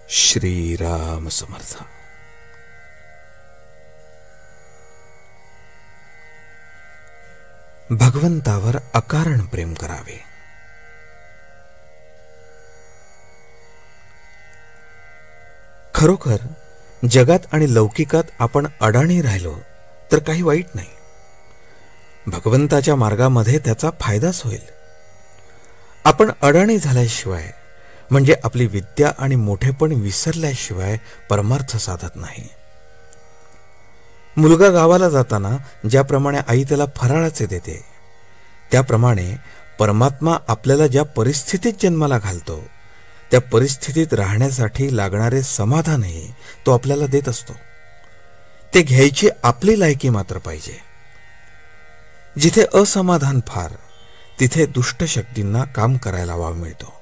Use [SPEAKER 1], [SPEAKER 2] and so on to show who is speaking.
[SPEAKER 1] श्रीराम समर्थ. भगवंतावर अकारण प्रेम करावे. खरोखर जगात आणि लौकिकात आपण अडाणी राहिलो तर काही वाईट नाही. भगवंताच्या मार्गामध्ये त्याचा फायदाच होईल. आपण अडाणी झाल्याशिवाय म्हणजे आपली विद्या आणि मोठेपण विसरल्याशिवाय परमार्थ साधत नाही. मुलगा गावाला जाताना ज्याप्रमाणे आई त्याला फराळाचे देते, त्याप्रमाणे परमात्मा आपल्याला ज्या परिस्थितीत जन्माला घालतो त्या परिस्थितीत राहण्यासाठी लागणारे समाधानही तो आपल्याला देत असतो. ते घ्यायची आपली लायकी मात्र पाहिजे. जिथे असमाधान फार, तिथे दुष्ट शक्तींना काम करायला वाव मिळतो.